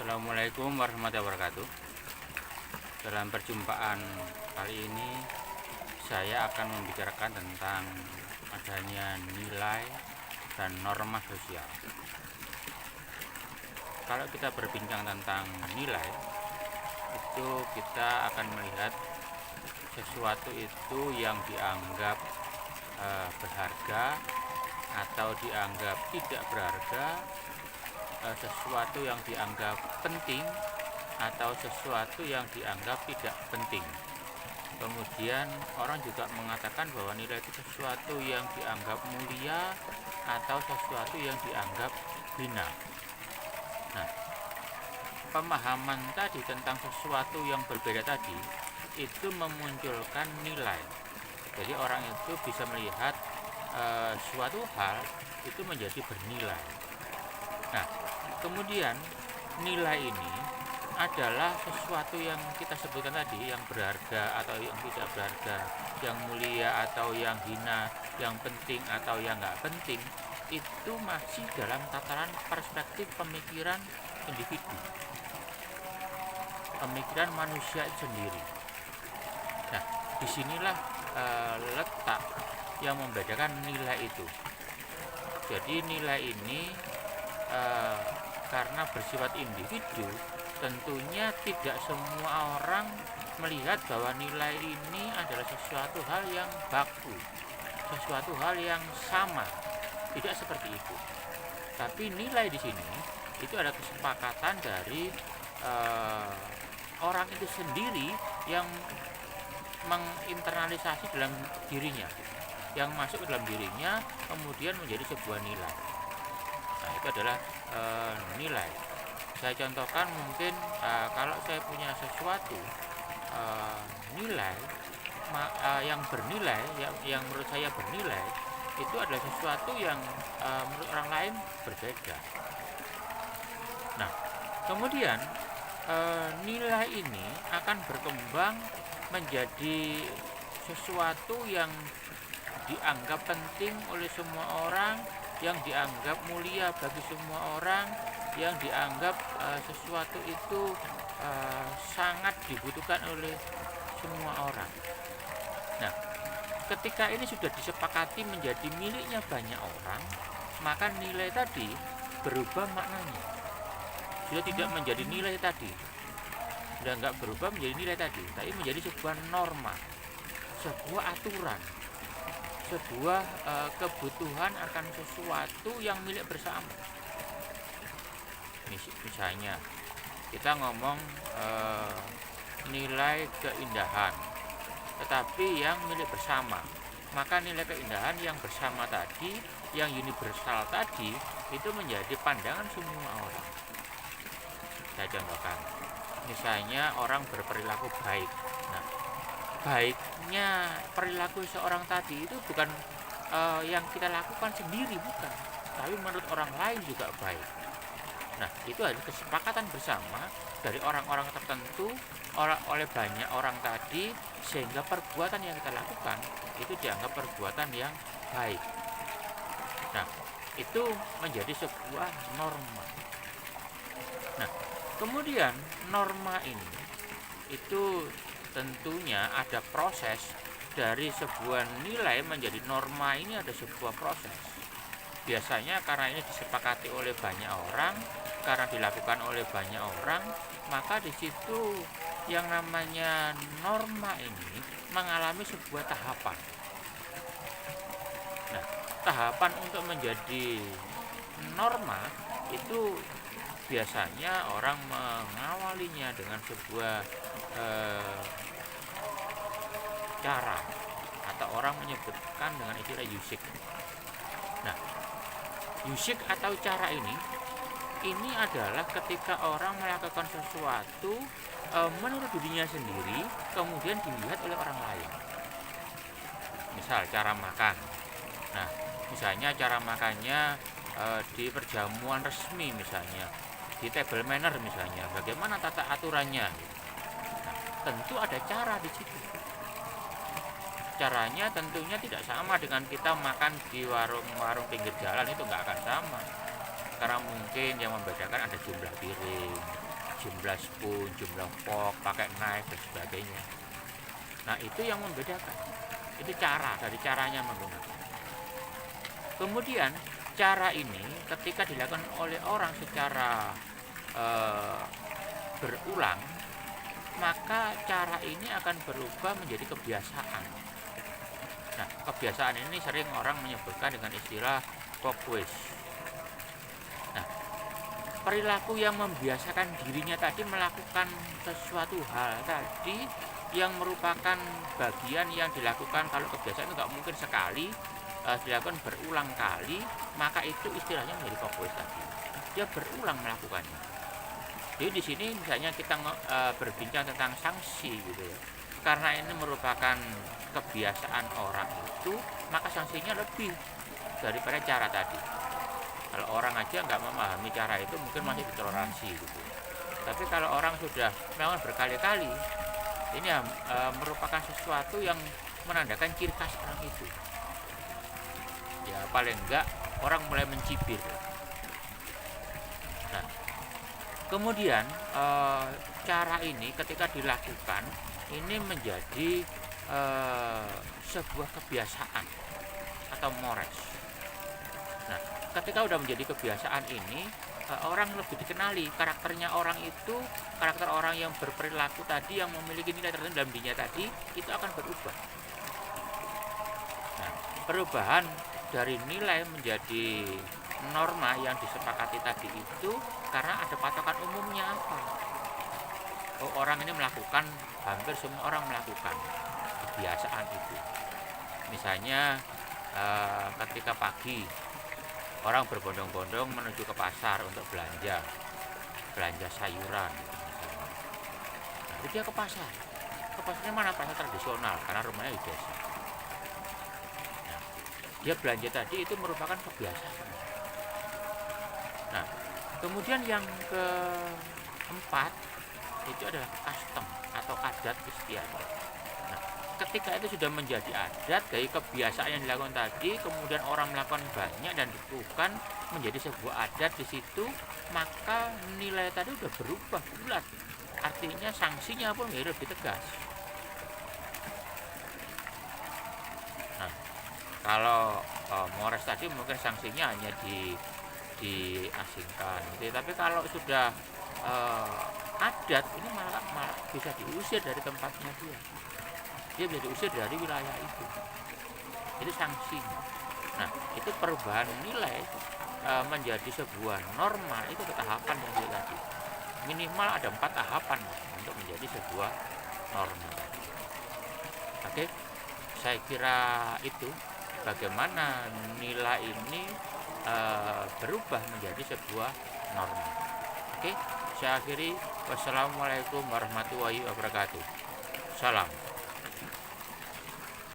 Assalamualaikum warahmatullahi wabarakatuh. Dalam perjumpaan kali ini saya akan membicarakan tentang adanya nilai dan norma sosial. Kalau kita berbincang tentang nilai, itu kita akan melihat sesuatu itu yang dianggap berharga atau dianggap tidak berharga, sesuatu yang dianggap penting atau sesuatu yang dianggap tidak penting. Kemudian orang juga mengatakan bahwa nilai itu sesuatu yang dianggap mulia atau sesuatu yang dianggap hina. Nah, pemahaman tadi tentang sesuatu yang berbeda tadi itu memunculkan nilai. Jadi orang itu bisa melihat suatu hal itu menjadi bernilai. Nah, kemudian nilai ini adalah sesuatu yang kita sebutkan tadi, yang berharga atau yang tidak berharga, yang mulia atau yang hina, yang penting atau yang nggak penting, itu masih dalam tataran perspektif pemikiran individu, pemikiran manusia itu sendiri. Nah, disinilah letak yang membedakan nilai itu. Jadi nilai ini karena bersifat individu, tentunya tidak semua orang melihat bahwa nilai ini adalah sesuatu hal yang baku, sesuatu hal yang sama. Tidak seperti itu. Tapi nilai di sini itu ada kesepakatan dari orang itu sendiri yang menginternalisasi dalam dirinya, yang masuk ke dalam dirinya, kemudian menjadi sebuah nilai. Nah, itu adalah nilai. Saya contohkan mungkin kalau saya punya sesuatu nilai yang bernilai, yang menurut saya bernilai, itu adalah sesuatu yang menurut orang lain berbeda. Nah, kemudian nilai ini akan berkembang menjadi sesuatu yang dianggap penting oleh semua orang, yang dianggap mulia bagi semua orang, yang dianggap sesuatu itu sangat dibutuhkan oleh semua orang. Nah, ketika ini sudah disepakati menjadi miliknya banyak orang, maka nilai tadi berubah maknanya. Sudah tidak menjadi nilai tadi, sudah nggak berubah menjadi nilai tadi, tapi menjadi sebuah norma, sebuah aturan, sebuah kebutuhan akan sesuatu yang milik bersama. Misalnya kita ngomong nilai keindahan, tetapi yang milik bersama, maka nilai keindahan yang bersama tadi, yang universal tadi, itu menjadi pandangan semua orang. Saya contohkan, misalnya orang berperilaku baik. Nah, baiknya perilaku seorang tadi itu bukan yang kita lakukan sendiri, bukan, tapi menurut orang lain juga baik. Nah, itu adalah kesepakatan bersama dari orang-orang tertentu, oleh banyak orang tadi, sehingga perbuatan yang kita lakukan itu dianggap perbuatan yang baik. Nah, itu menjadi sebuah norma. Nah, kemudian norma ini itu tentunya ada proses dari sebuah nilai menjadi norma. Ini ada sebuah proses. Biasanya karena ini disepakati oleh banyak orang, karena dilakukan oleh banyak orang, maka di situ yang namanya norma ini mengalami sebuah tahapan. Nah, tahapan untuk menjadi norma itu biasanya orang mengawalinya dengan sebuah cara, atau orang menyebutkan dengan istilah usik. Nah, usik atau cara ini adalah ketika orang melakukan sesuatu menurut dirinya sendiri, kemudian dilihat oleh orang lain. Misal cara makan. Nah, misalnya cara makannya di perjamuan resmi, misalnya di table manner, misalnya bagaimana tata aturannya. Nah, tentu ada cara di situ. Caranya tentunya tidak sama dengan kita makan di warung-warung pinggir jalan, itu nggak akan sama. Karena mungkin yang membedakan ada jumlah piring, jumlah spoon, jumlah fork, pakai knife dan sebagainya. Nah, itu yang membedakan. Itu dari caranya menggunakan. Kemudian cara ini ketika dilakukan oleh orang secara berulang, maka cara ini akan berubah menjadi kebiasaan. Nah, kebiasaan ini sering orang menyebutkan dengan istilah focus. Nah, perilaku yang membiasakan dirinya tadi melakukan sesuatu hal tadi yang merupakan bagian yang dilakukan. Kalau kebiasaan itu nggak mungkin sekali, dilakukan berulang kali, maka itu istilahnya menjadi focus tadi. Dia berulang melakukannya. Jadi di sini misalnya kita berbincang tentang sanksi gitu ya. Karena ini merupakan kebiasaan orang itu, maka sanksinya lebih daripada cara tadi. Kalau orang aja nggak memahami cara itu mungkin masih ditoleransi gitu. Tapi kalau orang sudah melakukan berkali-kali, ini merupakan sesuatu yang menandakan ciri khas orang itu. Ya paling enggak orang mulai mencibir. Nah, kemudian cara ini ketika dilakukan ini menjadi sebuah kebiasaan atau mores. Nah, ketika udah menjadi kebiasaan ini, orang lebih dikenali karakternya orang itu, karakter orang yang berperilaku tadi yang memiliki nilai tertentu dalam dirinya tadi itu akan berubah. Nah, perubahan dari nilai menjadi norma yang disepakati tadi itu karena ada patokan umumnya apa. Orang ini melakukan, hampir semua orang melakukan kebiasaan itu. Misalnya ketika pagi orang berbondong-bondong menuju ke pasar untuk belanja sayuran misalnya. Nah, dia ke pasar. Ke pasarnya mana? Pasar tradisional karena rumahnya di desa. Nah, dia belanja tadi itu merupakan kebiasaan. Nah, kemudian yang keempat itu adalah custom atau adat istiadat. Nah, ketika itu sudah menjadi adat dari kebiasaan yang dilakukan tadi, kemudian orang melakukan banyak dan dilakukan menjadi sebuah adat di situ, maka nilai tadi sudah berubah bulat. Artinya sanksinya pun menjadi lebih tegas. Nah, kalau mores tadi mungkin sanksinya hanya diasingkan, gitu. Tapi kalau sudah adat ini malah bisa diusir dari tempatnya dia bisa diusir dari wilayah itu sanksi. Nah, itu perubahan nilai menjadi sebuah norma, itu tahapan yang tadi minimal ada 4 tahapan untuk menjadi sebuah norma tadi. Oke, saya kira itu bagaimana nilai ini berubah menjadi sebuah norma. Oke, saya akhiri. Wassalamualaikum warahmatullahi wabarakatuh. Salam.